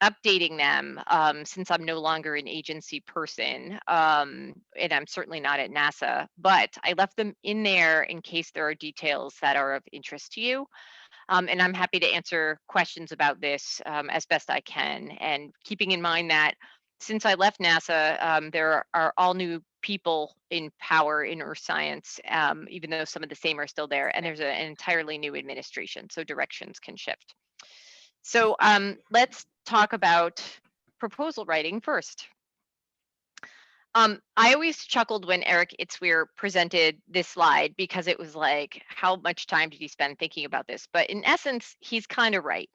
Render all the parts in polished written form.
updating them since I'm no longer an agency person, and I'm certainly not at NASA, but I left them in there in case there are details that are of interest to you. And I'm happy to answer questions about this as best I can. And keeping in mind that since I left NASA, there are all new people in power in earth science, even though some of the same are still there. And there's an entirely new administration, so directions can shift. So let's talk about proposal writing first. I always chuckled when Eric Itzweer presented this slide because it was like, how much time did he spend thinking about this? But in essence, he's kind of right.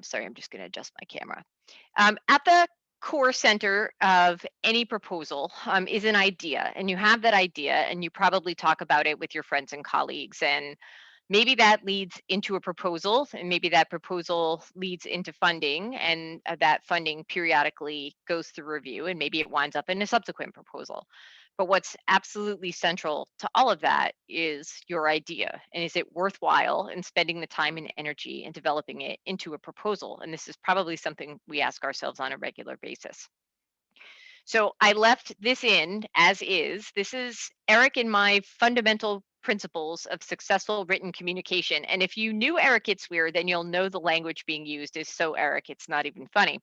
Sorry, I'm just going to adjust my camera. At the core center of any proposal is an idea, and you have that idea, and you probably talk about it with your friends and colleagues, and maybe that leads into a proposal, and maybe that proposal leads into funding, and that funding periodically goes through review, and maybe it winds up in a subsequent proposal. But what's absolutely central to all of that is your idea, and is it worthwhile in spending the time and energy in developing it into a proposal? And this is probably something we ask ourselves on a regular basis. So I left this in as is. This is Eric and my fundamental principles of successful written communication. And if you knew Eric Itzweer, then you'll know the language being used is so Eric, it's not even funny.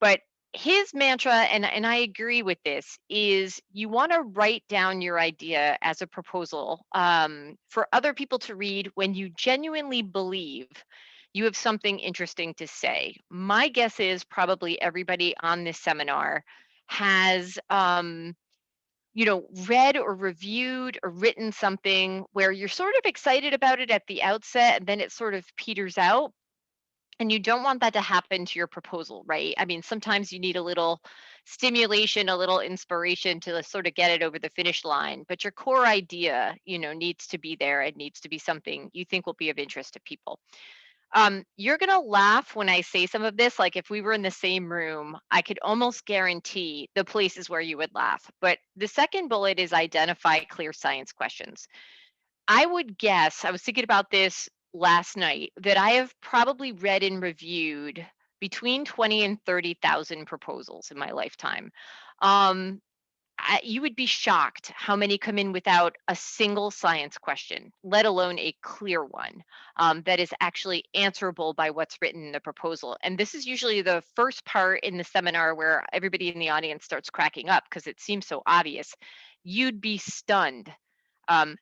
But his mantra, and I agree with this, is you want to write down your idea as a proposal for other people to read when you genuinely believe you have something interesting to say. My guess is probably everybody on this seminar has read or reviewed or written something where you're sort of excited about it at the outset and then it sort of peters out, and you don't want that to happen to your proposal, right? I mean, sometimes you need a little stimulation, a little inspiration to sort of get it over the finish line, but your core idea, needs to be there. It needs to be something you think will be of interest to people. You're going to laugh when I say some of this. Like if we were in the same room, I could almost guarantee the places where you would laugh. But the second bullet is identify clear science questions. I would guess, I was thinking about this last night, that I have probably read and reviewed between 20 and 30,000 proposals in my lifetime. Um, you would be shocked how many come in without a single science question, let alone a clear one that is actually answerable by what's written in the proposal. And this is usually the first part in the seminar where everybody in the audience starts cracking up because it seems so obvious. You'd be stunned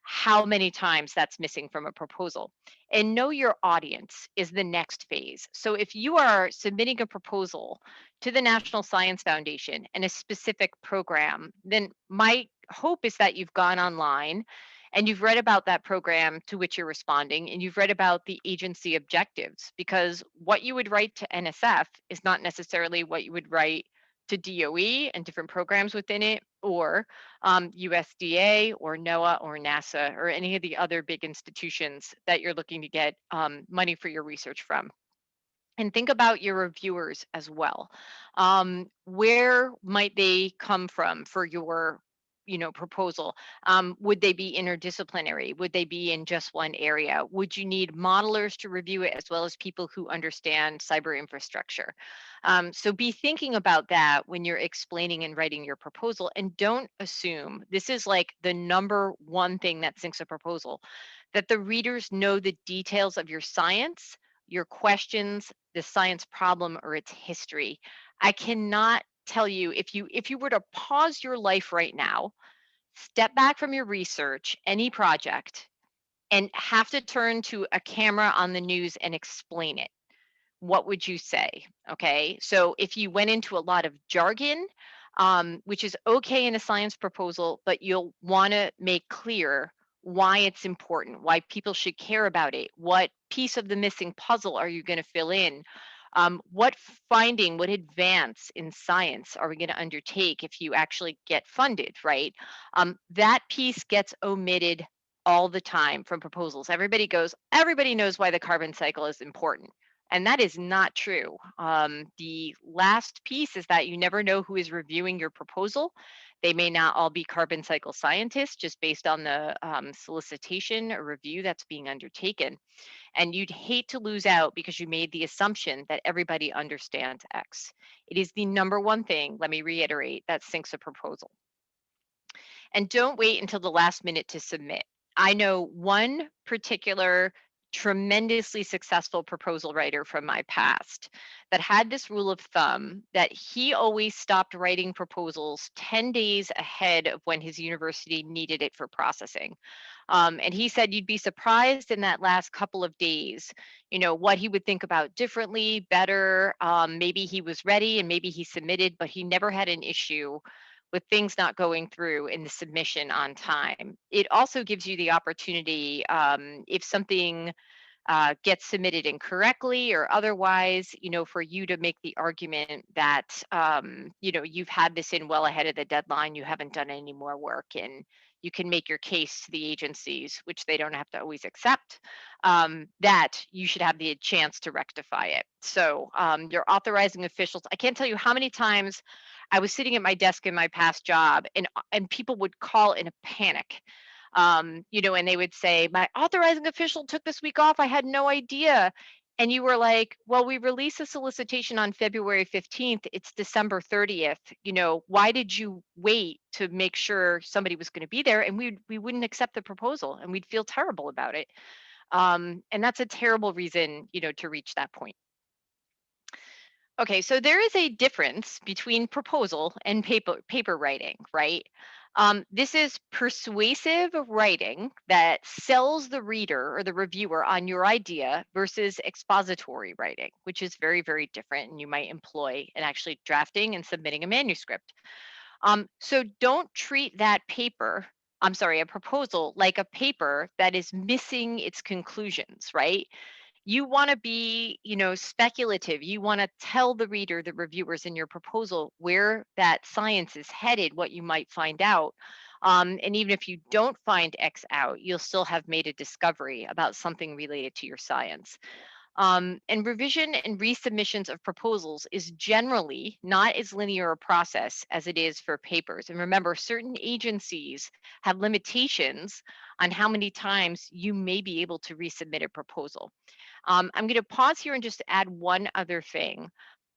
how many times that's missing from a proposal. And know your audience is the next phase. So if you are submitting a proposal to the National Science Foundation and a specific program, then my hope is that you've gone online and you've read about that program to which you're responding, and you've read about the agency objectives, because what you would write to NSF is not necessarily what you would write to DOE and different programs within it, or USDA or NOAA or NASA or any of the other big institutions that you're looking to get money for your research from. And think about your reviewers as well. Where might they come from for your proposal? Would they be interdisciplinary? Would they be in just one area? Would you need modelers to review it as well as people who understand cyber infrastructure? So be thinking about that when you're explaining and writing your proposal, and don't assume, this is like the number one thing that sinks a proposal, that the readers know the details of your science, your questions, the science problem, or its history. I cannot tell you, if you were to pause your life right now, step back from your research, any project, and have to turn to a camera on the news and explain it, what would you say? Okay, so if you went into a lot of jargon, which is okay in a science proposal, but you'll want to make clear why it's important, why people should care about it, what piece of the missing puzzle are you going to fill in, what finding, what advance in science are we going to undertake if you actually get funded, right? That piece gets omitted all the time from proposals. Everybody knows why the carbon cycle is important. And that is not true. The last piece is that you never know who is reviewing your proposal. They may not all be carbon cycle scientists, just based on the solicitation or review that's being undertaken. And you'd hate to lose out because you made the assumption that everybody understands X. It is the number one thing, let me reiterate, that sinks a proposal. And don't wait until the last minute to submit. I know one particular tremendously successful proposal writer from my past that had this rule of thumb that he always stopped writing proposals 10 days ahead of when his university needed it for processing. And he said you'd be surprised in that last couple of days, what he would think about differently, better. Maybe he was ready and maybe he submitted, but he never had an issue with things not going through in the submission on time. It also gives you the opportunity, if something gets submitted incorrectly or otherwise, for you to make the argument that, you've had this in well ahead of the deadline, you haven't done any more work, and you can make your case to the agencies, which they don't have to always accept, that you should have the chance to rectify it. So your authorizing officials, I can't tell you how many times I was sitting at my desk in my past job and people would call in a panic, and they would say, my authorizing official took this week off. I had no idea. And you were like, well, we released a solicitation on February 15th. It's December 30th. Why did you wait to make sure somebody was going to be there? And we wouldn't accept the proposal and we'd feel terrible about it. And that's a terrible reason, to reach that point. Okay, so there is a difference between proposal and paper writing, right? This is persuasive writing that sells the reader or the reviewer on your idea versus expository writing, which is very, very different, and you might employ in actually drafting and submitting a manuscript. So don't treat that a proposal, like a paper that is missing its conclusions, right? You want to be, speculative. You want to tell the reader, the reviewers in your proposal, where that science is headed, what you might find out. And even if you don't find X out, you'll still have made a discovery about something related to your science. And revision and resubmissions of proposals is generally not as linear a process as it is for papers. And remember, certain agencies have limitations on how many times you may be able to resubmit a proposal. I'm going to pause here and just add one other thing.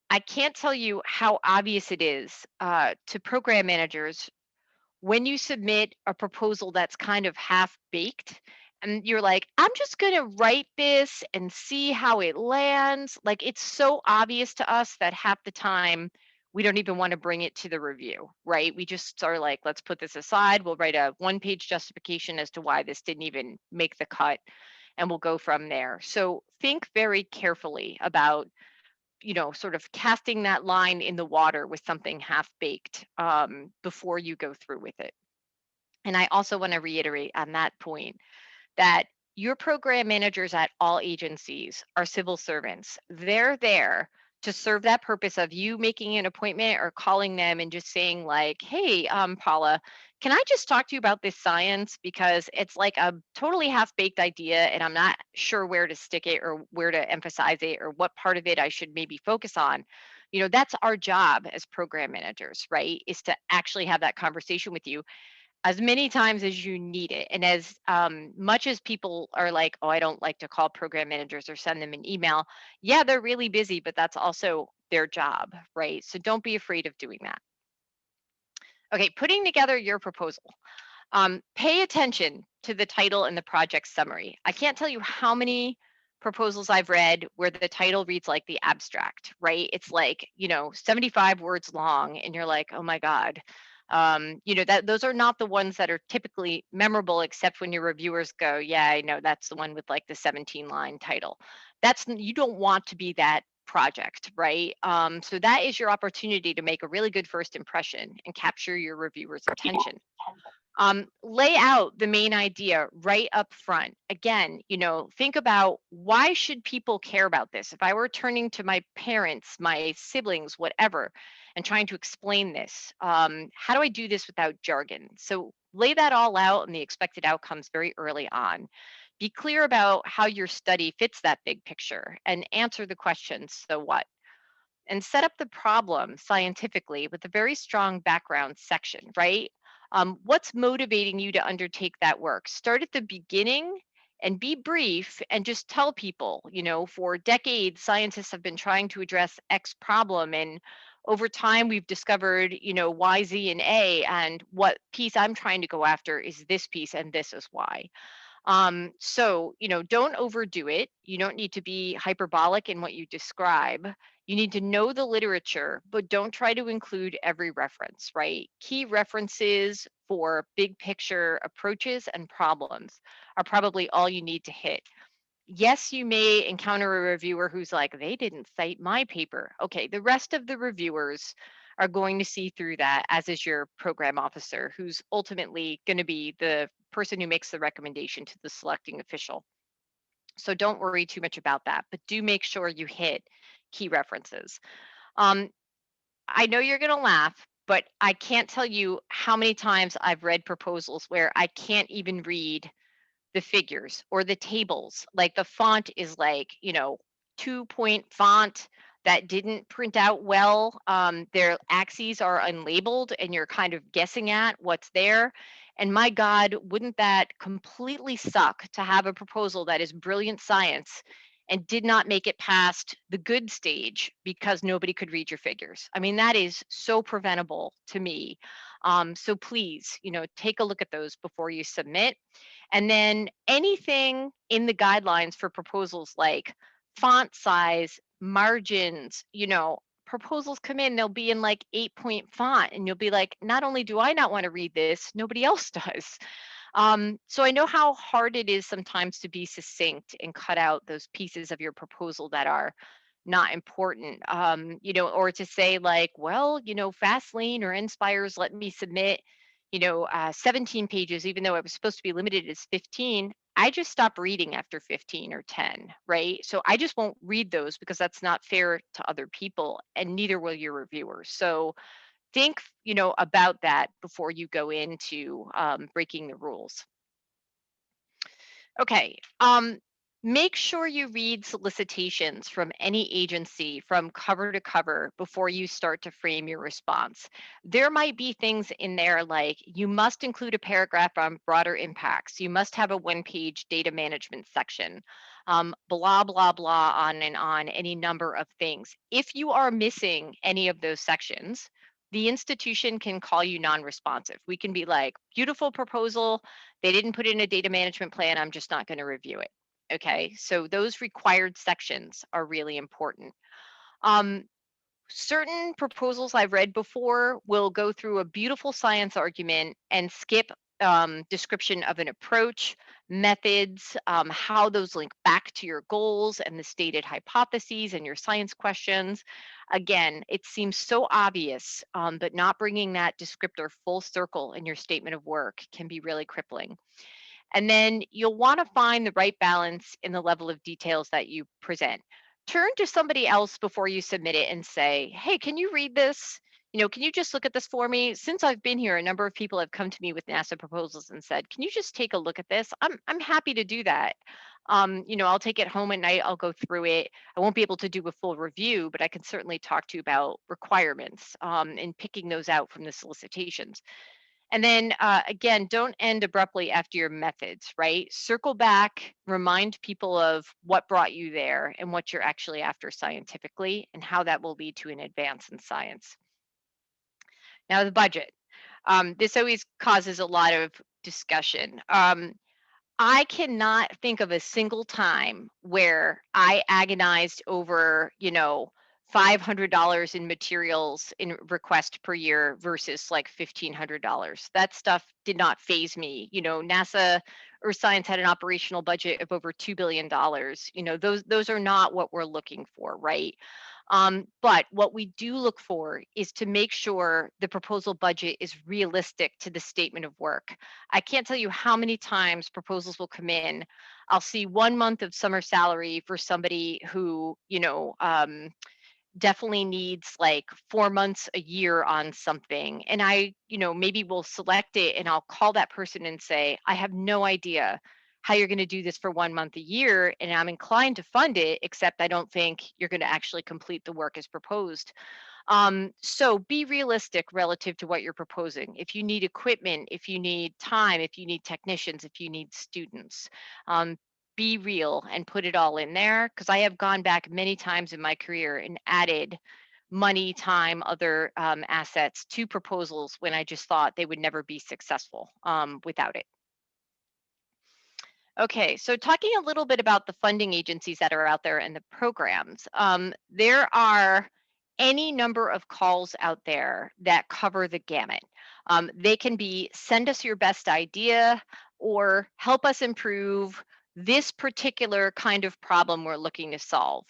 I can't tell you how obvious it is to program managers when you submit a proposal that's kind of half baked and you're like, I'm just going to write this and see how it lands. Like, it's so obvious to us that half the time we don't even want to bring it to the review, right? We just are like, let's put this aside. We'll write a one-page justification as to why this didn't even make the cut, and we'll go from there. So think very carefully about, sort of casting that line in the water with something half baked before you go through with it. And I also want to reiterate on that point that your program managers at all agencies are civil servants. They're there to serve that purpose of you making an appointment or calling them and just saying like, hey, Paula, can I just talk to you about this science? Because it's like a totally half-baked idea and I'm not sure where to stick it or where to emphasize it or what part of it I should maybe focus on. That's our job as program managers, right? Is to actually have that conversation with you as many times as you need it. And as much as people are like, oh, I don't like to call program managers or send them an email. Yeah, they're really busy, but that's also their job, right? So don't be afraid of doing that. Okay, putting together your proposal. Pay attention to the title and the project summary. I can't tell you how many proposals I've read where the title reads like the abstract, right? It's like, 75 words long, and you're like, oh my God. That those are not the ones that are typically memorable, except when your reviewers go, yeah, I know that's the one with like the 17-line title. You don't want to be that project, right? So that is your opportunity to make a really good first impression and capture your reviewers' attention. Lay out the main idea right up front. Again, think about, why should people care about this? If I were turning to my parents, my siblings, whatever, and trying to explain this, how do I do this without jargon? So lay that all out and the expected outcomes very early on. Be clear about how your study fits that big picture and answer the questions, so what? And set up the problem scientifically with a very strong background section, right? What's motivating you to undertake that work? Start at the beginning and be brief and just tell people, for decades, scientists have been trying to address X problem. And over time, we've discovered, Y, Z, and A. And what piece I'm trying to go after is this piece, and this is why. So, don't overdo it. You don't need to be hyperbolic in what you describe. You need to know the literature, but don't try to include every reference, right? Key references for big picture approaches and problems are probably all you need to hit. Yes, you may encounter a reviewer who's like, they didn't cite my paper. Okay, the rest of the reviewers are going to see through that, as is your program officer, who's ultimately going to be the person who makes the recommendation to the selecting official. So don't worry too much about that, but do make sure you hit key references. Um, I know you're going to laugh, but I can't tell you how many times I've read proposals where I can't even read the figures or the tables. Like the font is like, 2-point font that didn't print out well. Their axes are unlabeled and you're kind of guessing at what's there. And my God, wouldn't that completely suck to have a proposal that is brilliant science and did not make it past the good stage because nobody could read your figures? I mean, that is so preventable to me. So please, take a look at those before you submit. And then anything in the guidelines for proposals like font size, margins, proposals come in, they'll be in like 8-point font. And you'll be like, not only do I not want to read this, nobody else does. So I know how hard it is sometimes to be succinct and cut out those pieces of your proposal that are not important, or to say like, well, Fastlane or Inspires let me submit, 17 pages, even though I was supposed to be limited as 15. I just stop reading after 15 or 10, right? So I just won't read those because that's not fair to other people, and neither will your reviewers. So think, about that before you go into breaking the rules. Okay. Make sure you read solicitations from any agency from cover to cover before you start to frame your response. There might be things in there like you must include a paragraph on broader impacts. You must have a one-page data management section, blah, blah, blah, on, any number of things. If you are missing any of those sections, the institution can call you non-responsive. We can be like, beautiful proposal, they didn't put in a data management plan, I'm just not going to review it. Okay, so those required sections are really important. Certain proposals I've read before will go through a beautiful science argument and skip description of an approach, methods, how those link back to your goals and the stated hypotheses and your science questions. Again, it seems so obvious, but not bringing that descriptor full circle in your statement of work can be really crippling. And then you'll want to find the right balance in the level of details that you present. Turn to somebody else before you submit it and say, hey, can you read this? Can you just look at this for me? Since I've been here, a number of people have come to me with NASA proposals and said, can you just take a look at this? I'm happy to do that. I'll take it home at night, I'll go through it. I won't be able to do a full review, but I can certainly talk to you about requirements and picking those out from the solicitations. And then again, don't end abruptly after your methods, right? Circle back, remind people of what brought you there and what you're actually after scientifically and how that will lead to an advance in science. Now, the budget. This always causes a lot of discussion. I cannot think of a single time where I agonized over, $500 in materials in request per year versus like $1,500. That stuff did not phase me. NASA Earth Science had an operational budget of over $2 billion. Those are not what we're looking for, right? But what we do look for is to make sure the proposal budget is realistic to the statement of work. I can't tell you how many times proposals will come in. I'll see 1 month of summer salary for somebody who, definitely needs like 4 months a year on something. And I, maybe will select it and I'll call that person and say, I have no idea how you're going to do this for 1 month a year, and I'm inclined to fund it, except I don't think you're going to actually complete the work as proposed. So be realistic relative to what you're proposing. If you need equipment, if you need time, if you need technicians, if you need students, be real and put it all in there. Because I have gone back many times in my career and added money, time, other assets to proposals when I just thought they would never be successful without it. Okay, so talking a little bit about the funding agencies that are out there and the programs, there are any number of calls out there that cover the gamut. They can be send us your best idea or help us improve this particular kind of problem we're looking to solve.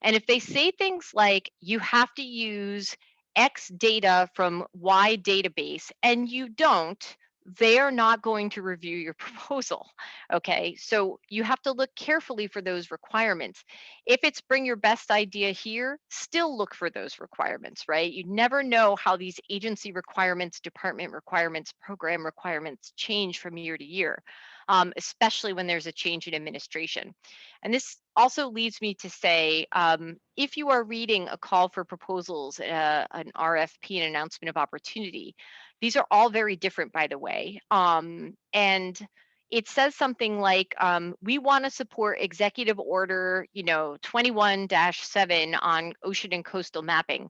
And if they say things like you have to use X data from Y database and you don't, they're not going to review your proposal. Okay, so you have to look carefully for those requirements. If it's bring your best idea here, still look for those requirements, right? You never know how these agency requirements, department requirements, program requirements change from year to year, especially when there's a change in administration. And this also leads me to say, if you are reading a call for proposals, an RFP, an announcement of opportunity, these are all very different, by the way. And it says something like, we want to support executive order, 21-7 on ocean and coastal mapping.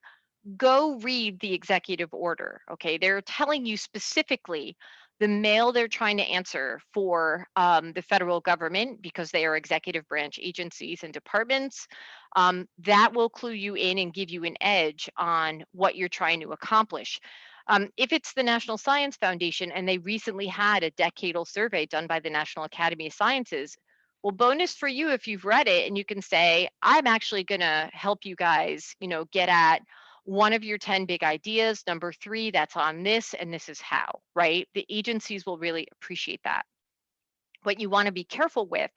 Go read the executive order. Okay, they're telling you specifically the mail they're trying to answer for the federal government, because they are executive branch agencies and departments. That will clue you in and give you an edge on what you're trying to accomplish. If it's the National Science Foundation and they recently had a decadal survey done by the National Academy of Sciences, well, bonus for you if you've read it and you can say, I'm actually going to help you guys, get at one of your 10 big ideas. Number 3, that's on this, and this is how, right? The agencies will really appreciate that. What you want to be careful with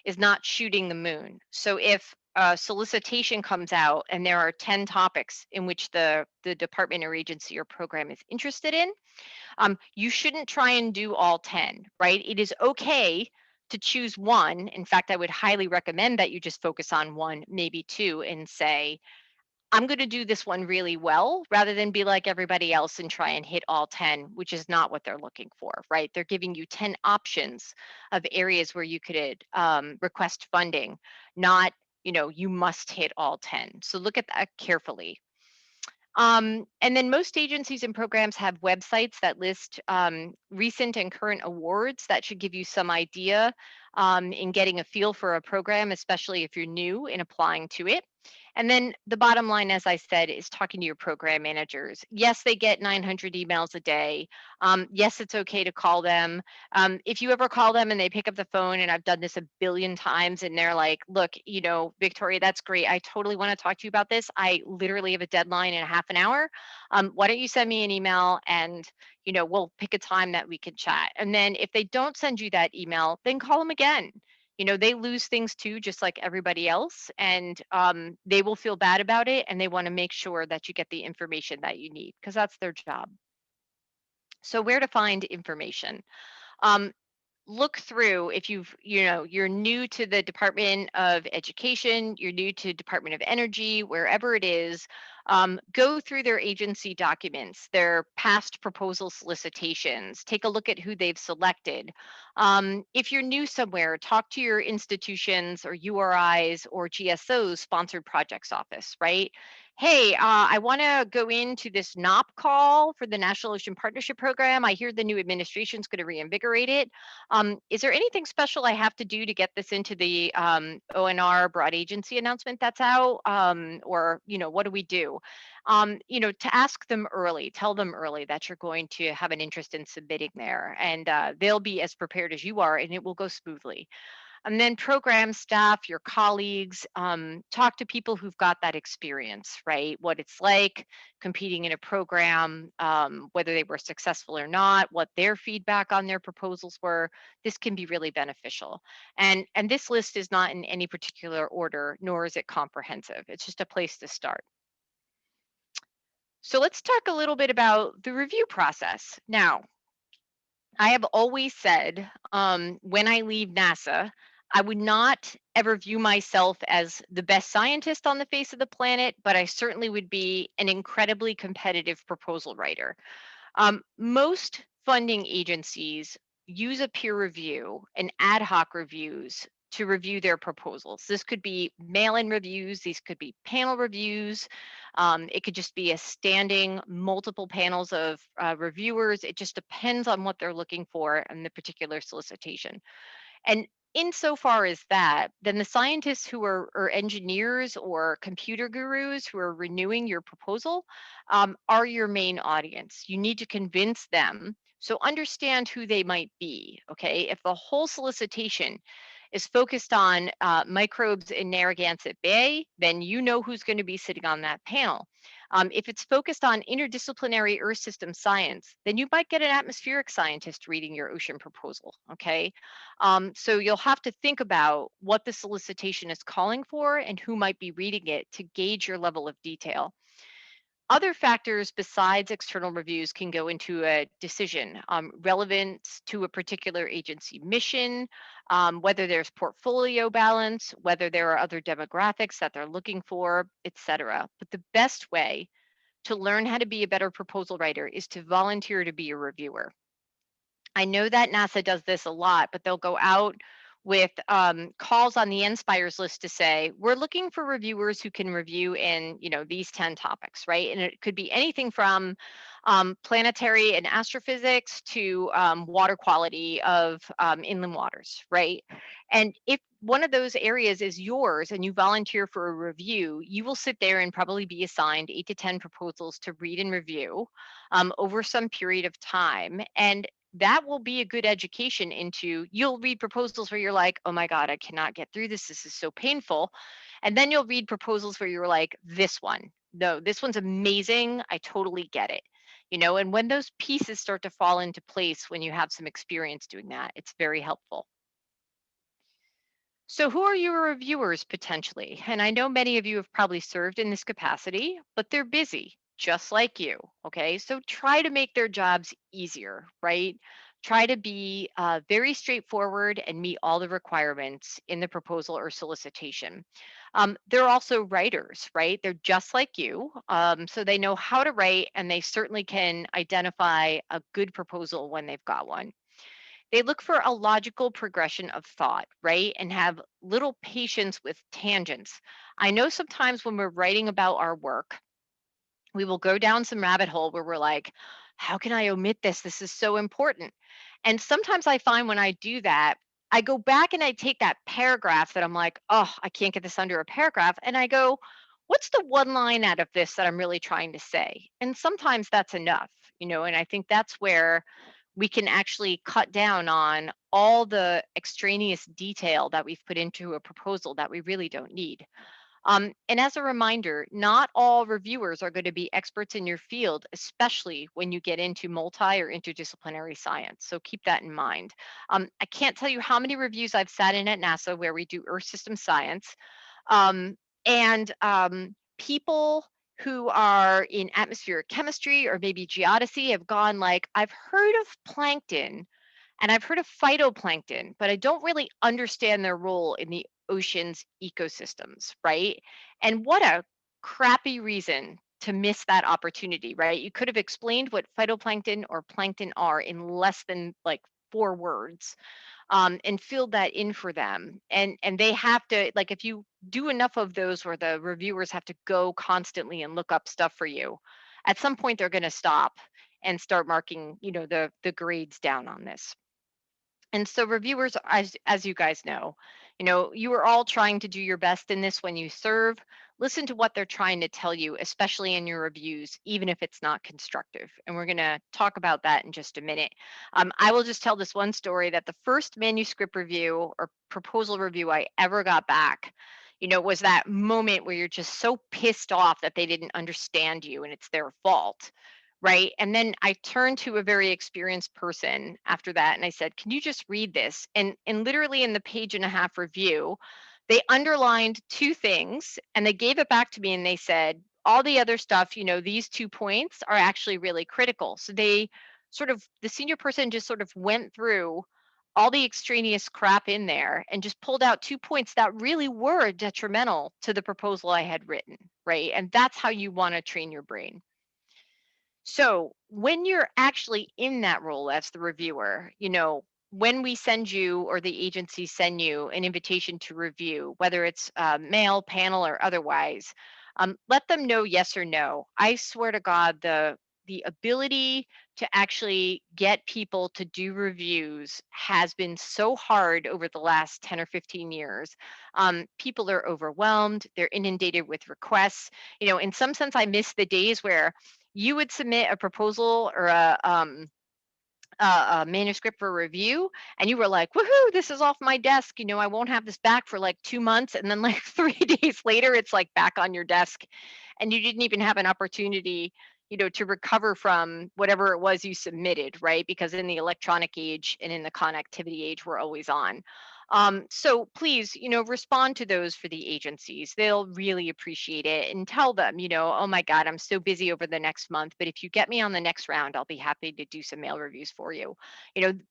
is not shooting the moon. So if a solicitation comes out and there are 10 topics in which the department or agency or program is interested in, you shouldn't try and do all 10, right? It is okay to choose one. In fact, I would highly recommend that you just focus on one, maybe two, and say, I'm going to do this one really well, rather than be like everybody else and try and hit all 10, which is not what they're looking for, right? They're giving you 10 options of areas where you could request funding, not, you must hit all 10. So look at that carefully. And then most agencies and programs have websites that list recent and current awards. That should give you some idea in getting a feel for a program, especially if you're new in applying to it. And then the bottom line, as I said, is talking to your program managers. Yes, they get 900 emails a day. Yes, it's okay to call them. If you ever call them and they pick up the phone, and I've done this a billion times, and they're like, look, Victoria, that's great. I totally want to talk to you about this. I literally have a deadline in a half an hour. Why don't you send me an email, and we'll pick a time that we can chat. And then if they don't send you that email, then call them again. They lose things too, just like everybody else, and they will feel bad about it, and they want to make sure that you get the information that you need, because that's their job. So where to find information? Um, Look through, if you're new to the Department of Education, you're new to Department of Energy, wherever it is, go through their agency documents, their past proposal solicitations, take a look at who they've selected. If you're new somewhere, talk to your institutions or URIs or GSOs sponsored projects office, right? Hey, I want to go into this NOP call for the National Ocean Partnership Program. I hear the new administration is going to reinvigorate it. Is there anything special I have to do to get this into the ONR broad agency announcement that's out? Or, what do we do? To ask them early, tell them early that you're going to have an interest in submitting there, and they'll be as prepared as you are, and it will go smoothly. And then program staff, your colleagues, talk to people who've got that experience, right? What it's like competing in a program, whether they were successful or not, what their feedback on their proposals were. This can be really beneficial. And this list is not in any particular order, nor is it comprehensive. It's just a place to start. So let's talk a little bit about the review process. Now, I have always said, when I leave NASA, I would not ever view myself as the best scientist on the face of the planet, but I certainly would be an incredibly competitive proposal writer. Most funding agencies use a peer review and ad hoc reviews to review their proposals. This could be mail-in reviews, these could be panel reviews, it could just be a standing multiple panels of reviewers. It just depends on what they're looking for in the particular solicitation. And insofar as that, then the scientists who are or engineers or computer gurus who are renewing your proposal are your main audience. You need to convince them. So understand who they might be. Okay. If the whole solicitation is focused on microbes in Narragansett Bay, then you know who's going to be sitting on that panel. If it's focused on interdisciplinary Earth system science, then you might get an atmospheric scientist reading your ocean proposal. Okay. So you'll have to think about what the solicitation is calling for and who might be reading it to gauge your level of detail. Other factors besides external reviews can go into a decision, relevance to a particular agency mission, whether there's portfolio balance, whether there are other demographics that they're looking for, etc. But the best way to learn how to be a better proposal writer is to volunteer to be a reviewer. I know that NASA does this a lot, but they'll go out with calls on the Inspires list to say, we're looking for reviewers who can review in, these 10 topics, right? And it could be anything from planetary and astrophysics to water quality of inland waters, right? And if one of those areas is yours and you volunteer for a review, you will sit there and probably be assigned 8 to 10 proposals to read and review over some period of time. And that will be a good education into you'll read proposals where you're like, oh my God, I cannot get through this. This is so painful. And then you'll read proposals where you're like, this one, no, this one's amazing. I totally get it. And when those pieces start to fall into place, when you have some experience doing that, it's very helpful. So, who are your reviewers potentially? And I know many of you have probably served in this capacity, but they're busy, just like you. Okay. So, try to make their jobs easier, right? Try to be very straightforward and meet all the requirements in the proposal or solicitation. They're also writers, right? They're just like you. So, they know how to write and they certainly can identify a good proposal when they've got one. They look for a logical progression of thought, right? And have little patience with tangents. I know sometimes when we're writing about our work, we will go down some rabbit hole where we're like, how can I omit this? This is so important. And sometimes I find when I do that, I go back and I take that paragraph that I'm like, oh, I can't get this under a paragraph. And I go, what's the one line out of this that I'm really trying to say? And sometimes that's enough, and I think that's where we can actually cut down on all the extraneous detail that we've put into a proposal that we really don't need. And as a reminder, not all reviewers are going to be experts in your field, especially when you get into multi or interdisciplinary science. So keep that in mind. I can't tell you how many reviews I've sat in at NASA where we do Earth system science. And people who are in atmospheric chemistry or maybe geodesy have gone like, I've heard of plankton and I've heard of phytoplankton, but I don't really understand their role in the ocean's ecosystems, right? And what a crappy reason to miss that opportunity, right? You could have explained what phytoplankton or plankton are in less than like 4 words, and filled that in for them. And they have to, like, if you do enough of those where the reviewers have to go constantly and look up stuff for you, at some point they're going to stop and start marking, the grades down on this. And so reviewers, as you guys know, you are all trying to do your best in this when you serve. Listen to what they're trying to tell you, especially in your reviews, even if it's not constructive. And we're going to talk about that in just a minute. I will just tell this one story that the first manuscript review or proposal review I ever got back, was that moment where you're just so pissed off that they didn't understand you and it's their fault. Right. And then I turned to a very experienced person after that and I said, can you just read this? And literally in the page and a half review, they underlined 2 things and they gave it back to me and they said, all the other stuff, these 2 points are actually really critical. So they sort of the senior person just sort of went through all the extraneous crap in there and just pulled out 2 points that really were detrimental to the proposal I had written, right? And that's how you want to train your brain. So when you're actually in that role as the reviewer, when we send you or the agency send you an invitation to review, whether it's mail, panel, or otherwise, let them know yes or no. I swear to God, the ability to actually get people to do reviews has been so hard over the last 10 or 15 years. People are overwhelmed. They're inundated with requests. In some sense, I miss the days where you would submit a proposal or a manuscript for review, and you were like, woohoo, this is off my desk. I won't have this back for like 2 months. And then like 3 days later, it's like back on your desk. And you didn't even have an opportunity, to recover from whatever it was you submitted, right? Because in the electronic age and in the connectivity age, we're always on. So please, respond to those for the agencies. They'll really appreciate it, and tell them, oh my God, I'm so busy over the next month, but if you get me on the next round, I'll be happy to do some mail reviews for you.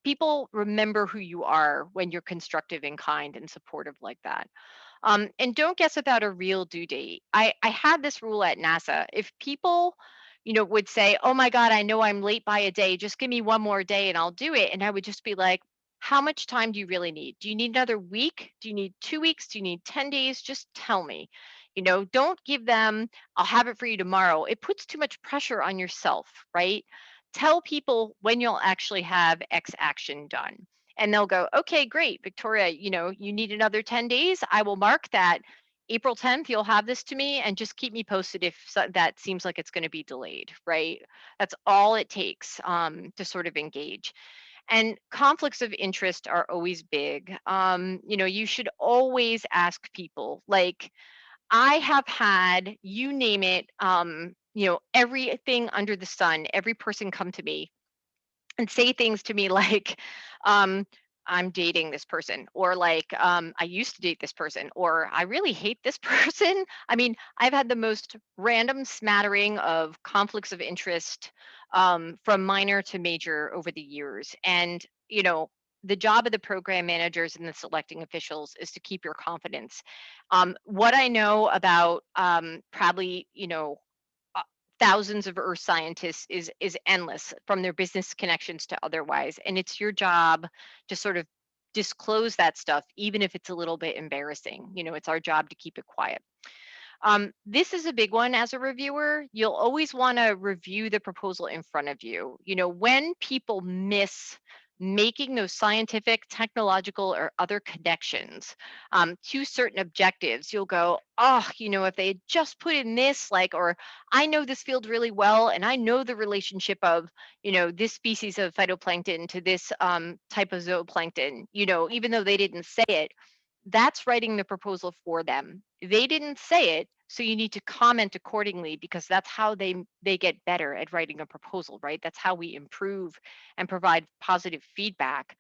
People remember who you are when you're constructive and kind and supportive like that. And don't guess about a real due date. I had this rule at NASA. If people, would say, oh my God, I know I'm late by a day, just give me one more day and I'll do it. And I would just be like, how much time do you really need? Do you need another week? Do you need 2 weeks? Do you need 10 days? Just tell me. Don't give them, I'll have it for you tomorrow. It puts too much pressure on yourself, right? Tell people when you'll actually have X action done. And they'll go, okay, great, Victoria, you need another 10 days. I will mark that April 10th, you'll have this to me, and just keep me posted if that seems like it's going to be delayed, right? That's all it takes to sort of engage. And conflicts of interest are always big. You should always ask people, like, I have had, you name it, everything under the sun, every person come to me and say things to me like, um, I'm dating this person, or like, I used to date this person, or I really hate this person. I mean, I've had the most random smattering of conflicts of interest, from minor to major over the years. And, the job of the program managers and the selecting officials is to keep your confidence. What I know about probably, uh, thousands of earth scientists is endless, from their business connections to otherwise, and it's your job to sort of disclose that stuff, even if it's a little bit embarrassing. It's our job to keep it quiet. This is a big one. As a reviewer, you'll always want to review the proposal in front of you. When people miss making those scientific, technological, or other connections to certain objectives, you'll go, oh, if they had just put in this, like, or I know this field really well, and I know the relationship of, this species of phytoplankton to this type of zooplankton, even though they didn't say it, that's writing the proposal for them. They didn't say it, so you need to comment accordingly, because that's how they get better at writing a proposal, right? That's how we improve and provide positive feedback.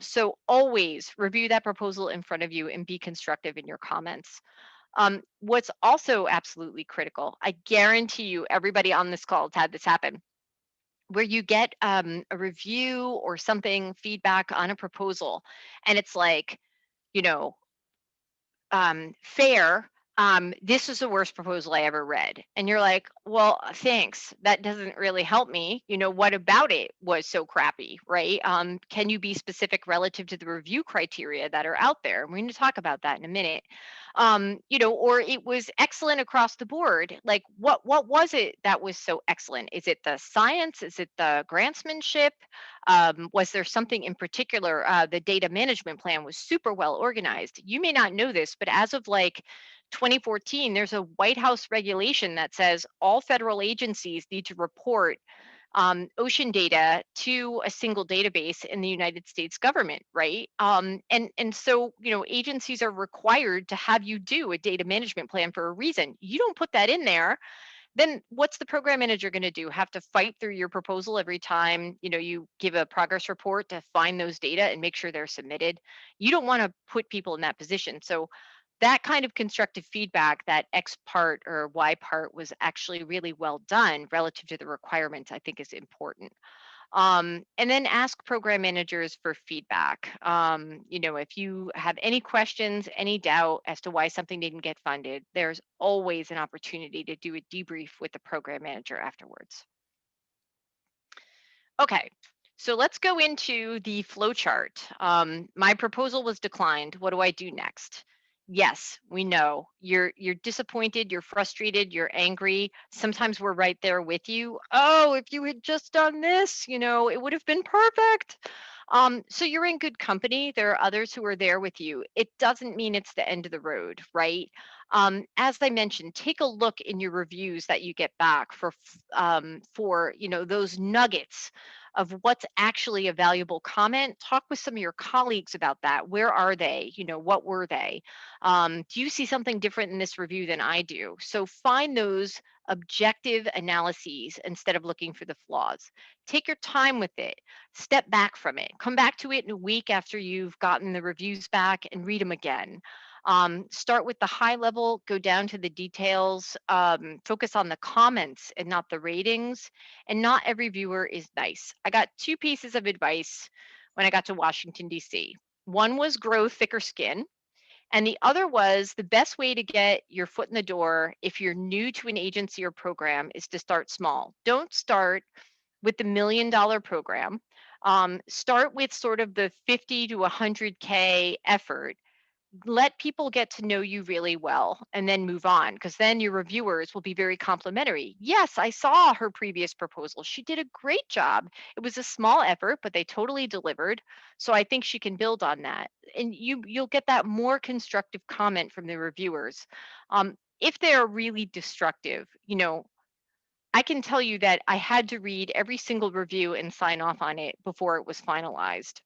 So always review that proposal in front of you and be constructive in your comments. What's also absolutely critical, I guarantee you everybody on this call has had this happen, where you get a review or something, feedback on a proposal, and it's like, you know, fair, this is the worst proposal I ever read. And you're like, well, thanks. That doesn't really help me. What about it was so crappy, right? Can you be specific relative to the review criteria that are out there? We're going to talk about that in a minute. Or it was excellent across the board. Like, what was it that was so excellent? Is it the science? Is it the grantsmanship? Was there something in particular? The data management plan was super well organized. You may not know this, but as of like 2014, there's a White House regulation that says all federal agencies need to report ocean data to a single database in the United States government, right? And so, agencies are required to have you do a data management plan for a reason. You don't put that in there, then what's the program manager going to do? Have to fight through your proposal every time, you give a progress report to find those data and make sure they're submitted? You don't want to put people in that position. So that kind of constructive feedback, that X part or Y part was actually really well done relative to the requirements, I think is important. And then ask program managers for feedback. If you have any questions, any doubt as to why something didn't get funded, there's always an opportunity to do a debrief with the program manager afterwards. Okay, so let's go into the flow chart. My proposal was declined. What do I do next? Yes, we know you're disappointed, you're frustrated, you're angry. Sometimes we're right there with you. Oh, if you had just done this, it would have been perfect. So you're in good company. There are others who are there with you. It doesn't mean it's the end of the road, right? As I mentioned, take a look in your reviews that you get back for those nuggets of what's actually a valuable comment. Talk with some of your colleagues about that. Where are they? What were they? Do you see something different in this review than I do? So find those objective analyses instead of looking for the flaws. Take your time with it. Step back from it. Come back to it in a week after you've gotten the reviews back and read them again. Start with the high level, go down to the details, focus on the comments and not the ratings. And not every viewer is nice. I got two pieces of advice when I got to Washington, D.C. One was grow thicker skin. And the other was the best way to get your foot in the door if you're new to an agency or program is to start small. Don't start with the $1 million program. Start with sort of the 50 to 100K effort. Let people get to know you really well and then move on, because then your reviewers will be very complimentary. Yes, I saw her previous proposal. She did a great job. It was a small effort, but they totally delivered. So I think she can build on that. And you'll get that more constructive comment from the reviewers. If they're really destructive, I can tell you that I had to read every single review and sign off on it before it was finalized.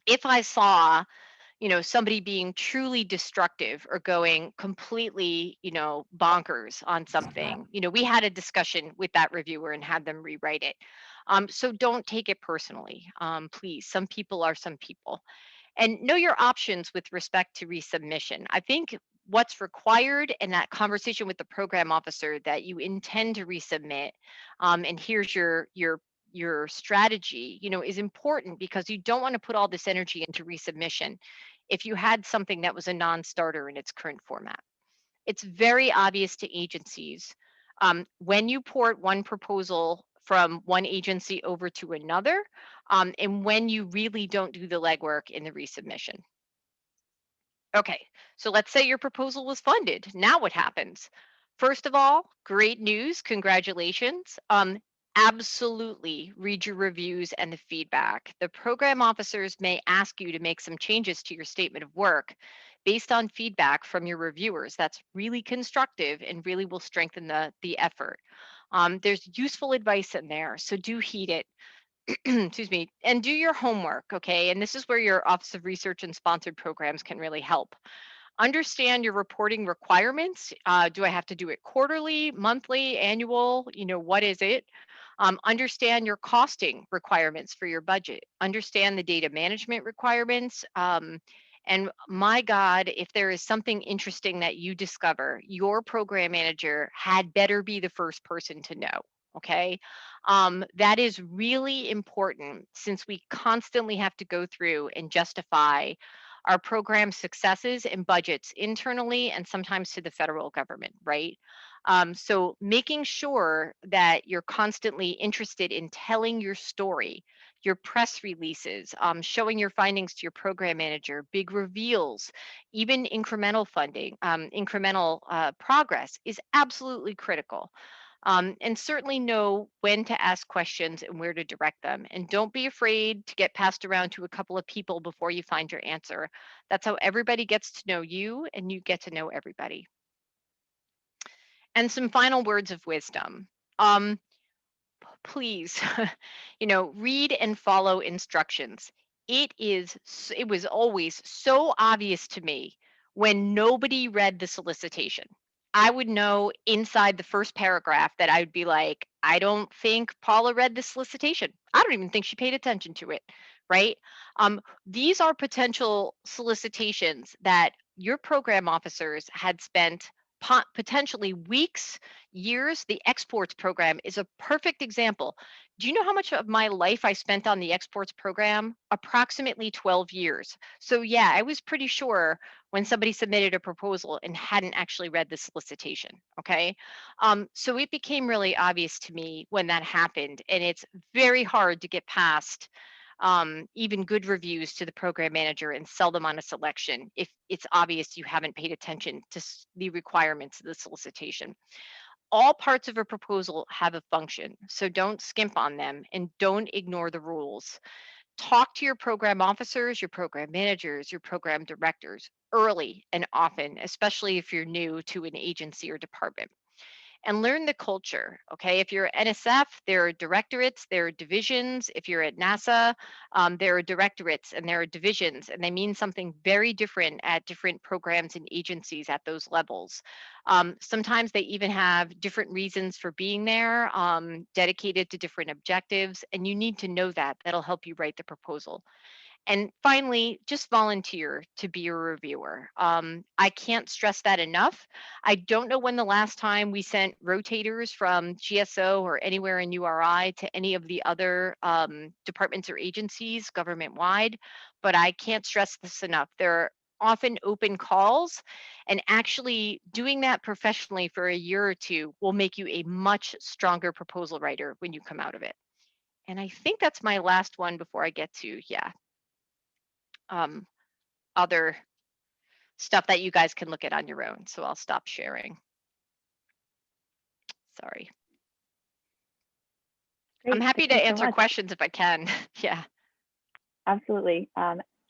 If I saw somebody being truly destructive or going completely, bonkers on something. We had a discussion with that reviewer and had them rewrite it. So don't take it personally, please. Some people are some people. And know your options with respect to resubmission. I think what's required in that conversation with the program officer that you intend to resubmit, and here's your strategy, is important, because you don't want to put all this energy into resubmission if you had something that was a non-starter in its current format. It's very obvious to agencies when you port one proposal from one agency over to another, and when you really don't do the legwork in the resubmission. Okay, so let's say your proposal was funded. Now what happens? First of all, great news, congratulations. Absolutely read your reviews and the feedback. The program officers may ask you to make some changes to your statement of work based on feedback from your reviewers. That's really constructive and really will strengthen the effort. There's useful advice in there, so do heed it. Excuse me, and do your homework, okay? And this is where your Office of Research and sponsored programs can really help. Understand your reporting requirements. Do I have to do it quarterly, monthly, annual? What is it? Understand your costing requirements for your budget. Understand the data management requirements. And my God, if there is something interesting that you discover, your program manager had better be the first person to know. Okay. That is really important, since we constantly have to go through and justify our program successes and budgets internally and sometimes to the federal government, right? So making sure that you're constantly interested in telling your story, your press releases, showing your findings to your program manager, big reveals, even incremental funding, incremental progress is absolutely critical. And certainly know when to ask questions and where to direct them. And don't be afraid to get passed around to a couple of people before you find your answer. That's how everybody gets to know you and you get to know everybody. And some final words of wisdom. Please, read and follow instructions. It was always so obvious to me when nobody read the solicitation. I would know inside the first paragraph that I would be like, I don't think Paula read the solicitation. I don't even think she paid attention to it, right? These are potential solicitations that your program officers had spent potentially weeks, years. The exports program is a perfect example. Do you know how much of my life I spent on the exports program? Approximately 12 years. So yeah, I was pretty sure when somebody submitted a proposal and hadn't actually read the solicitation. Okay. So it became really obvious to me when that happened, and it's very hard to get past even good reviews to the program manager and sell them on a selection if it's obvious you haven't paid attention to the requirements of the solicitation. All parts of a proposal have a function, so don't skimp on them and don't ignore the rules. Talk to your program officers, your program managers, your program directors early and often, especially if you're new to an agency or department, and learn the culture. Okay. If you're at NSF, there are directorates, there are divisions. If you're at NASA, there are directorates and there are divisions, and they mean something very different at different programs and agencies at those levels. Sometimes they even have different reasons for being there, dedicated to different objectives, and you need to know that. That'll help you write the proposal. And finally, just volunteer to be a reviewer. I can't stress that enough. I don't know when the last time we sent rotators from GSO or anywhere in URI to any of the other departments or agencies government wide, but I can't stress this enough. There are often open calls, and actually doing that professionally for a year or two will make you a much stronger proposal writer when you come out of it. And I think that's my last one before I get to, um, other stuff that you guys can look at on your own. So I'll stop sharing. Sorry. Great. I'm happy to Thanks so answer much. questions if I can. Yeah. Absolutely.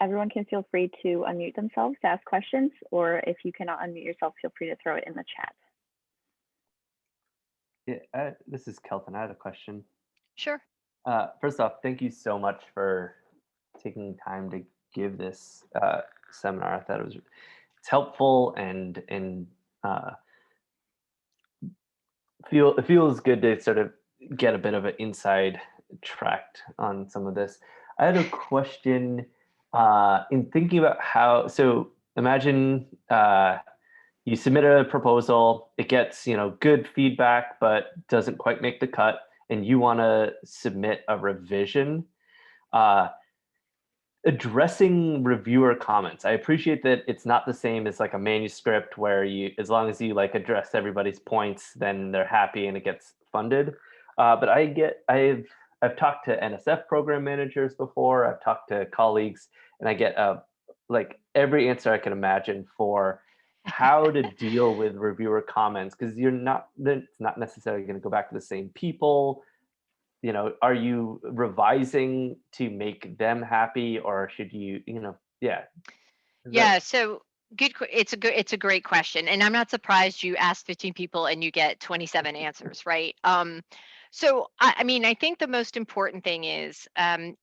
Everyone can feel free to unmute themselves to ask questions, or if you cannot unmute yourself, feel free to throw it in the chat. Yeah, this is Kelton. I had a question. Sure. First off, thank you so much for taking time to give this seminar. I thought it's helpful and it feels good to sort of get a bit of an inside track on some of this. I had a question in thinking about how. So imagine you submit a proposal, it gets good feedback, but doesn't quite make the cut, and you want to submit a revision. Addressing reviewer comments. I appreciate that it's not the same as like a manuscript where as long as you like address everybody's points, then they're happy and it gets funded. But I've talked to NSF program managers before. I've talked to colleagues, and I get like every answer I can imagine for how to deal with reviewer comments, because it's not necessarily going to go back to the same people. Are you revising to make them happy, or should you, yeah. Yeah. So good. It's a great question, and I'm not surprised you asked 15 people and you get 27 answers, right? So I mean, I think the most important thing is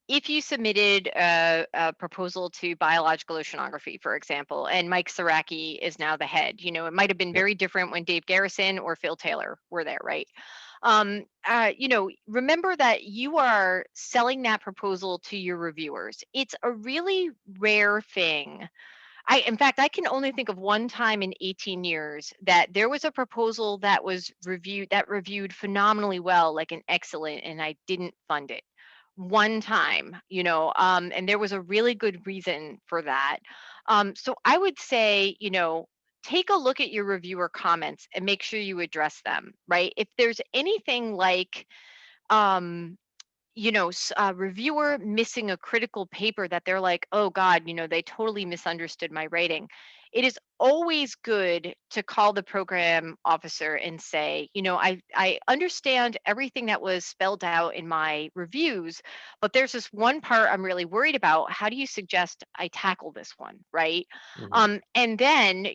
if you submitted a proposal to biological oceanography, for example, and Mike Saraki is now the head. It might have been very different when Dave Garrison or Phil Taylor were there, right? Remember that you are selling that proposal to your reviewers. It's a really rare thing. In fact, I can only think of one time in 18 years that there was a proposal that was reviewed phenomenally well, like an excellent, and I didn't fund it. One time, and there was a really good reason for that. So I would say, take a look at your reviewer comments and make sure you address them, right? If there's anything like, um, a reviewer missing a critical paper that they're like, oh God, they totally misunderstood my writing. It is always good to call the program officer and say, I understand everything that was spelled out in my reviews, but there's this one part I'm really worried about. How do you suggest I tackle this one? Right. Mm-hmm. And then,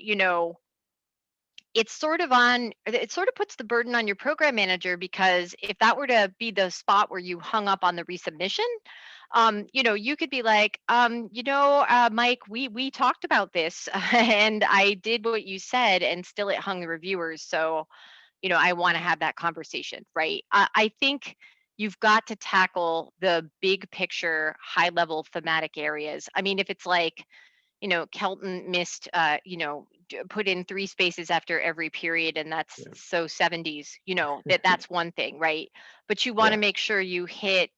it sort of puts the burden on your program manager, because if that were to be the spot where you hung up on the resubmission, you could be like, Mike, we talked about this and I did what you said, and still it hung the reviewers. So, I want to have that conversation, right? I think you've got to tackle the big picture, high level thematic areas. I mean, if it's like, Kelton missed, put in 3 spaces after every period, and that's Yeah. so 70s, that's one thing, right? But you want to Yeah. make sure you hit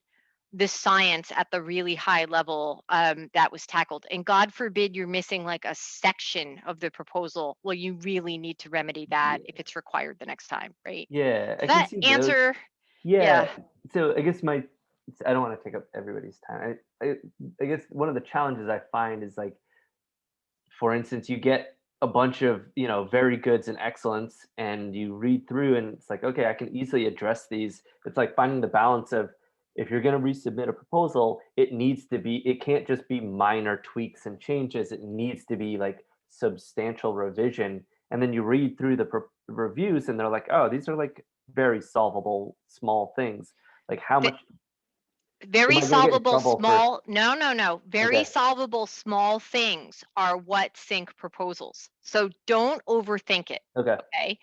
the science at the really high level that was tackled. And God forbid you're missing like a section of the proposal. Well, you really need to remedy that if it's required the next time, right? Yeah, Does I can that see those. answer? Yeah. Yeah. So I guess I don't want to take up everybody's time. I guess one of the challenges I find is like, for instance, you get a bunch of, very goods and excellence, and you read through and it's like, okay, I can easily address these. It's like finding the balance of, if you're going to resubmit a proposal, it can't just be minor tweaks and changes. It needs to be like substantial revision. And then you read through the reviews and they're like, oh, these are like very solvable small things. Like how Th- much am Very I going to get in solvable trouble for? small, no. Very Okay. solvable small things are what sink proposals. So don't overthink it. Okay. Okay.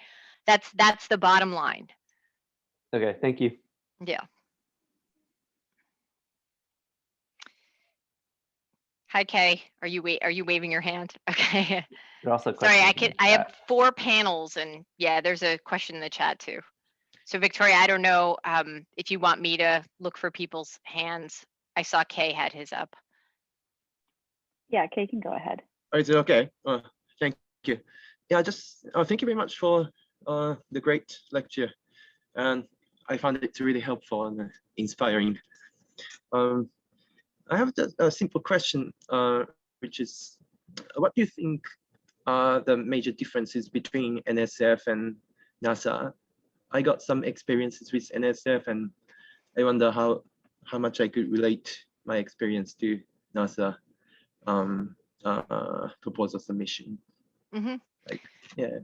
That's the bottom line. Okay. Thank you. Yeah. Hi, Kay. Are you waving your hand? Okay. There are also Sorry, questions in the I have chat. 4 panels, and yeah, there's a question in the chat too. So Victoria, I don't know if you want me to look for people's hands. I saw Kay had his up. Yeah, Kay can go ahead. Oh, is it okay? Thank you. Yeah, just thank you very much for the great lecture, and I found it really helpful and inspiring. I have a simple question, which is, what do you think are the major differences between NSF and NASA? I got some experiences with NSF, and I wonder how much I could relate my experience to NASA proposal submission. Mm-hmm. Like, yeah.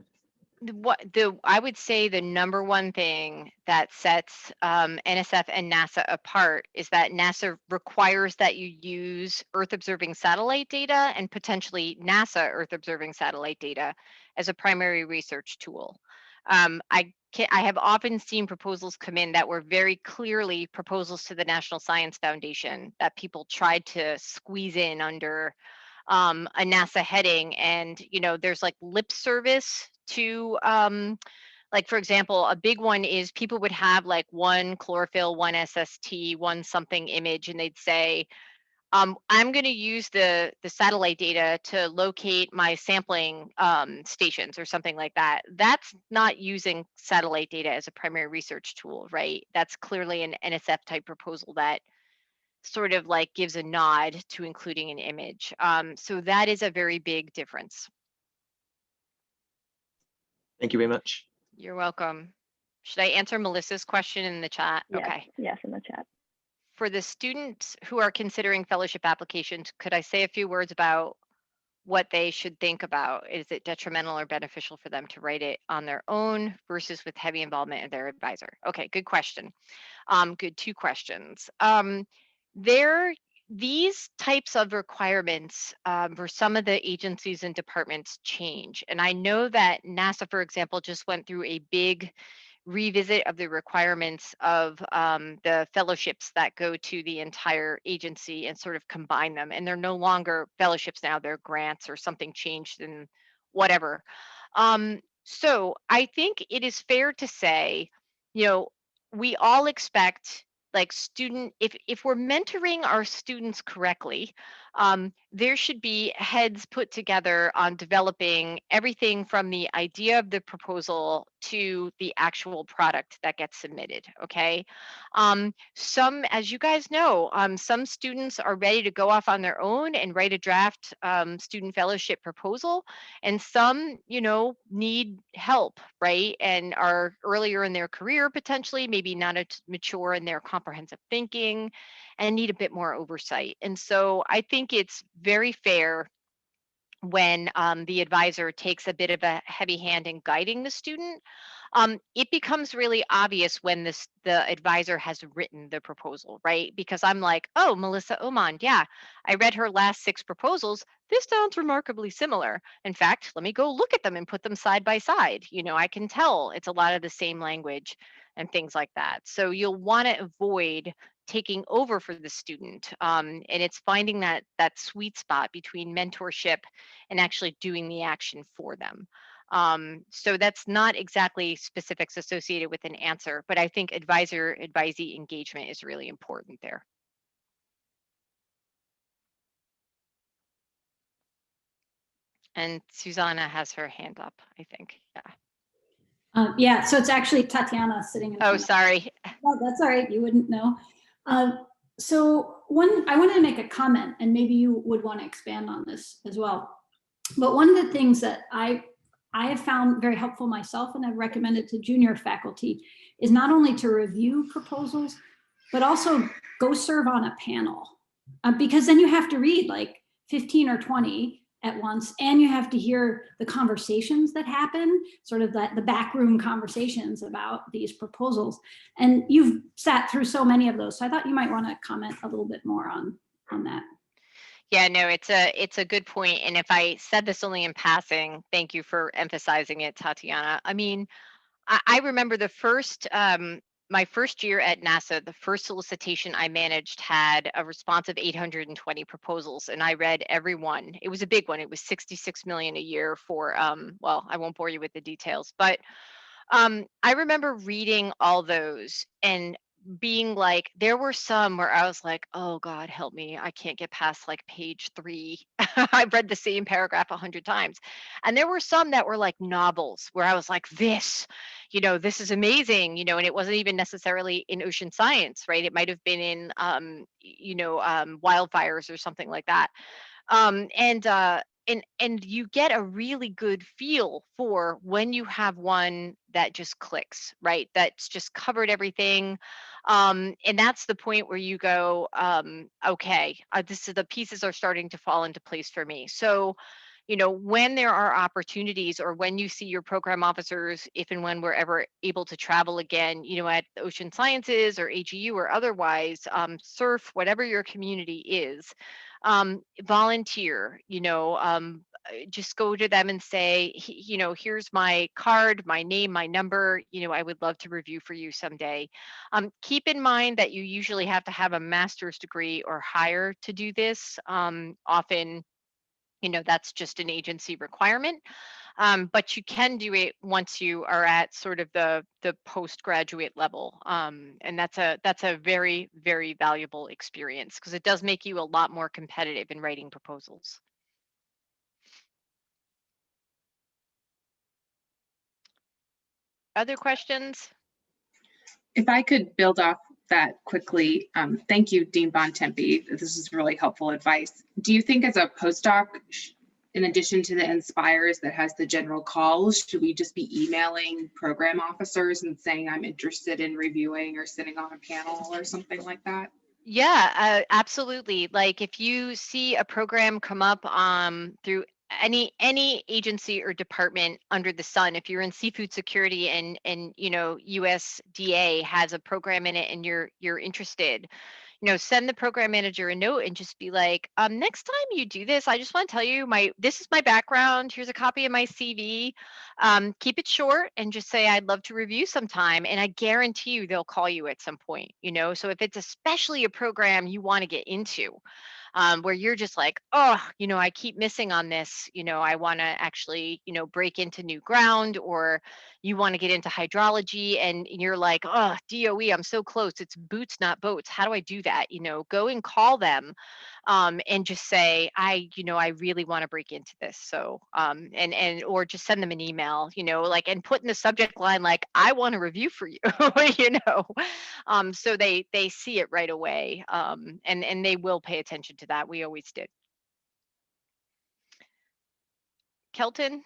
I would say the number one thing that sets NSF and NASA apart is that NASA requires that you use Earth observing satellite data and potentially NASA Earth observing satellite data as a primary research tool. I have often seen proposals come in that were very clearly proposals to the National Science Foundation that people tried to squeeze in under a NASA heading, and there's like lip service to like, for example, a big one is people would have like one chlorophyll, one SST, one something image, and they'd say, I'm going to use the satellite data to locate my sampling stations or something like that. That's not using satellite data as a primary research tool, right? That's clearly an NSF type proposal that sort of like gives a nod to including an image. So that is a very big difference. Thank you very much. You're welcome. Should I answer Melissa's question in the chat? Yes, Okay. yes, in the chat. For the students who are considering fellowship applications, could I say a few words about what they should think about? Is it detrimental or beneficial for them to write it on their own versus with heavy involvement of their advisor? Okay, good question. Good 2 questions. These types of requirements for some of the agencies and departments change. And I know that NASA, for example, just went through a big revisit of the requirements of the fellowships that go to the entire agency and sort of combine them. And they're no longer fellowships now, they're grants or something changed in whatever. So I think it is fair to say, we all expect like if we're mentoring our students correctly, there should be heads put together on developing everything from the idea of the proposal to the actual product that gets submitted. Okay. As you guys know, some students are ready to go off on their own and write a draft student fellowship proposal, and some need help, right, and are earlier in their career, potentially maybe not as mature in their comprehensive thinking and need a bit more oversight. And so I think it's very fair when the advisor takes a bit of a heavy hand in guiding the student. It becomes really obvious when the advisor has written the proposal, right? Because I'm like, oh, Melissa Oman, yeah, I read her last 6 proposals. This sounds remarkably similar. In fact, let me go look at them and put them side by side. I can tell it's a lot of the same language and things like that. So you'll want to avoid taking over for the student. And it's finding that sweet spot between mentorship and actually doing the action for them. So that's not exactly specifics associated with an answer, but I think advisee engagement is really important there. And Susanna has her hand up, I think. Yeah. Yeah, so it's actually Tatiana sitting in front Oh, of sorry. Oh, that's all right. You wouldn't know. So I wanted to make a comment, and maybe you would want to expand on this as well. But one of the things that I have found very helpful myself, and I've recommended to junior faculty, is not only to review proposals, but also go serve on a panel, because then you have to read like 15 or 20 at once, and you have to hear the conversations that happen, sort of the backroom conversations about these proposals. And you've sat through so many of those, so I thought you might want to comment a little bit more on that. Yeah, no, it's a good point. And if I said this only in passing, thank you for emphasizing it, Tatiana. I mean, I remember the first my first year at NASA, the first solicitation I managed had a response of 820 proposals, and I read every one. It was a big one. It was 66 million a year for well, I won't bore you with the details, but I remember reading all those and being like, there were some where I was like, oh God, help me. I can't get past like page 3. I've read the same paragraph 100 times. And there were some that were like novels where I was like, this is amazing, and it wasn't even necessarily in ocean science, right? It might have been in, wildfires or something like that. And you get a really good feel for when you have one that just clicks, right? That's just covered everything. And that's the point where you go, okay, the pieces are starting to fall into place for me. So, when there are opportunities, or when you see your program officers, if and when we're ever able to travel again, at Ocean Sciences or AGU or otherwise, surf, whatever your community is, volunteer, just go to them and say, here's my card, my name, my number, I would love to review for you someday. Keep in mind that you usually have to have a master's degree or higher to do this. Often, that's just an agency requirement. But you can do it once you are at sort of the postgraduate level. And that's a very, very valuable experience, because it does make you a lot more competitive in writing proposals. Other questions? If I could build off that quickly, thank you, Dean Bontempi. This is really helpful advice. Do you think as a postdoc, in addition to the Inspires that has the general calls, should we just be emailing program officers and saying I'm interested in reviewing or sitting on a panel or something like that? Yeah, absolutely. Like if you see a program come up through any agency or department under the sun, if you're in seafood security and USDA has a program in it and you're interested, send the program manager a note and just be like, next time you do this, I just want to tell you this is my background. Here's a copy of my CV. Keep it short and just say, I'd love to review sometime. And I guarantee you they'll call you at some point, so if it's especially a program you want to get into, where you're just like, oh, I keep missing on this, I want to actually, break into new ground, or you want to get into hydrology and you're like, oh, DOE, I'm so close. It's boots, not boats. How do I do that? Go and call them, and just say, I really want to break into this. So, or just send them an email, and put in the subject line, like, I want to review for you, so they see it right away, and they will pay attention to that. We always did. Kelton?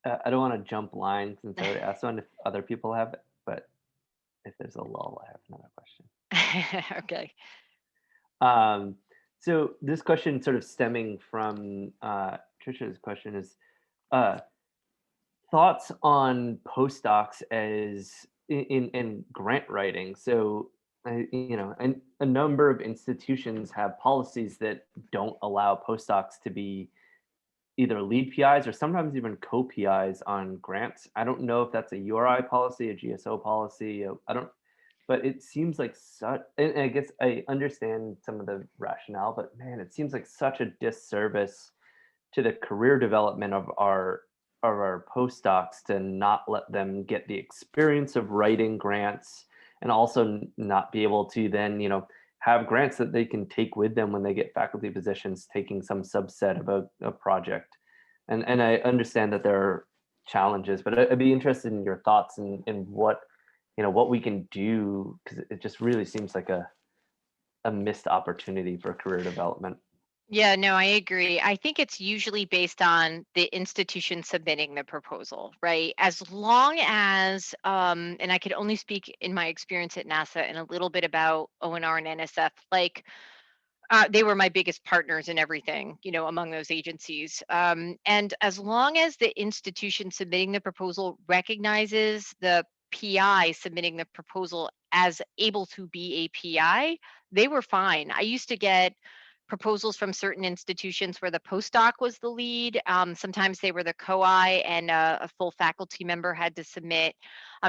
I don't want to jump lines since I already asked one if other people have it, but if there's a lull, I have another question. Okay. So this question, sort of stemming from Trisha's question, is thoughts on postdocs as in grant writing. So and a number of institutions have policies that don't allow postdocs to be either lead PIs or sometimes even co-PIs on grants. I don't know if that's a URI policy, a GSO policy. I don't but it seems like such, and I guess I understand some of the rationale, but man, it seems like such a disservice to the career development of our postdocs to not let them get the experience of writing grants, and also not be able to then, have grants that they can take with them when they get faculty positions, taking some subset of a project. And I understand that there are challenges, but I'd be interested in your thoughts and what, what we can do, because it just really seems like a missed opportunity for career development. Yeah, no, I agree. I think it's usually based on the institution submitting the proposal, right? As long as, and I could only speak in my experience at NASA and a little bit about ONR and NSF, like they were my biggest partners in everything, among those agencies. And as long as the institution submitting the proposal recognizes the PI submitting the proposal as able to be a PI, they were fine. I used to get proposals from certain institutions where the postdoc was the lead. Sometimes they were the co-I and a full faculty member had to submit.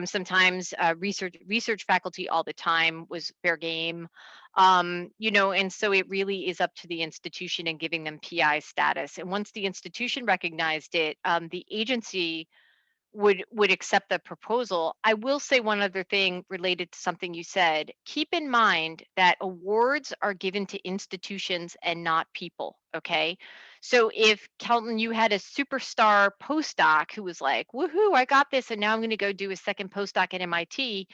Sometimes research faculty all the time was fair game. And so it really is up to the institution and giving them PI status. And once the institution recognized it, the agency would accept the proposal. I will say one other thing related to something you said. Keep in mind that awards are given to institutions and not people, okay? So if Kelton, you had a superstar postdoc who was like, woohoo, I got this, and now I'm going to go do a second postdoc at MIT,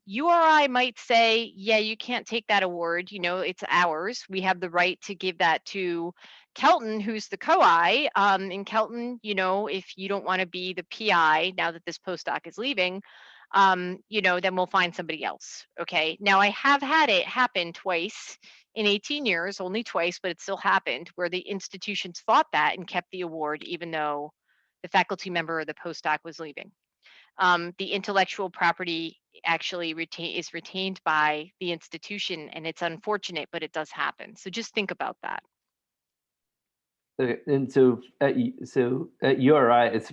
URI might say, yeah, you can't take that award. It's ours. We have the right to give that to Kelton, who's the co-I. And Kelton, if you don't want to be the PI now that this postdoc is leaving, then we'll find somebody else. Okay. Now I have had it happen twice in 18 years, only twice, but it still happened where the institutions fought that and kept the award, even though the faculty member or the postdoc was leaving. The intellectual property actually is retained by the institution, and it's unfortunate, but it does happen. So just think about that. Okay, and so at URI, as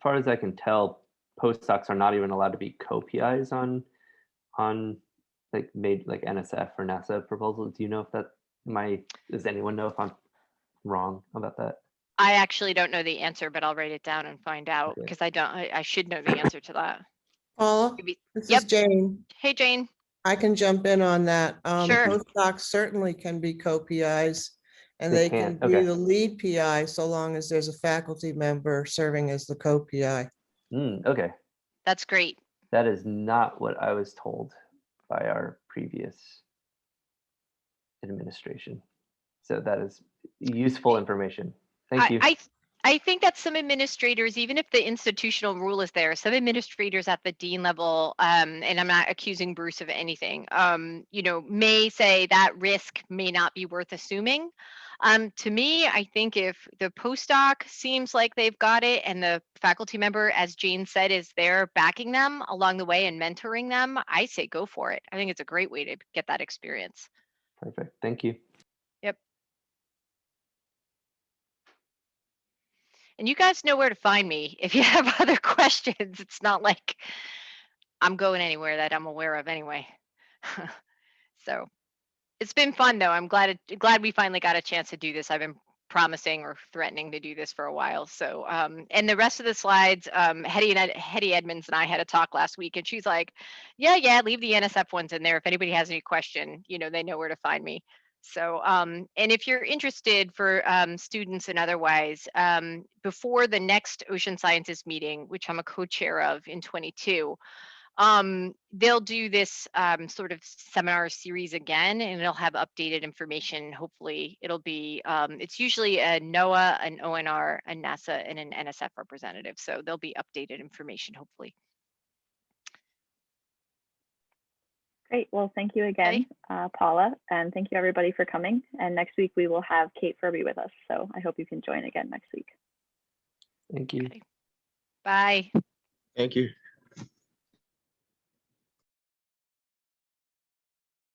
far as I can tell, postdocs are not even allowed to be co-PIs on like NSF or NASA proposals. Do you know if does anyone know if I'm wrong about that? I actually don't know the answer, but I'll write it down and find out Okay. because I should know the answer to that. Paula, Maybe. this Yep. is Jane. Hey, Jane. I can jump in on that. Sure. Postdocs certainly can be co-PIs, and They they can can, be okay. the lead PI so long as there's a faculty member serving as the co-PI. Okay. That's great. That is not what I was told by our previous administration. So that is useful information. Thank you. I think that some administrators, even if the institutional rule is there, some administrators at the dean level, and I'm not accusing Bruce of anything, may say that risk may not be worth assuming. To me, I think if the postdoc seems like they've got it and the faculty member, as Jane said, is there backing them along the way and mentoring them, I say go for it. I think it's a great way to get that experience. Perfect. Thank you. Yep. And you guys know where to find me if you have other questions. It's not like I'm going anywhere that I'm aware of anyway. So it's been fun though. I'm glad we finally got a chance to do this. I've been promising or threatening to do this for a while. So and the rest of the slides, Hetty Edmonds and I had a talk last week, and she's like, yeah, leave the NSF ones in there. If anybody has any question, they know where to find me. So, and if you're interested for students and otherwise, before the next Ocean Sciences meeting, which I'm a co-chair of in 22, they'll do this sort of seminar series again, and it'll have updated information. Hopefully it'll be, it's usually a NOAA, an ONR, a NASA, and an NSF representative. So there'll be updated information, hopefully. Great. Well, thank you again, Paula, and thank you everybody for coming. And next week we will have Kate Furby with us. So I hope you can join again next week. Thank you. Okay. Bye. Thank you.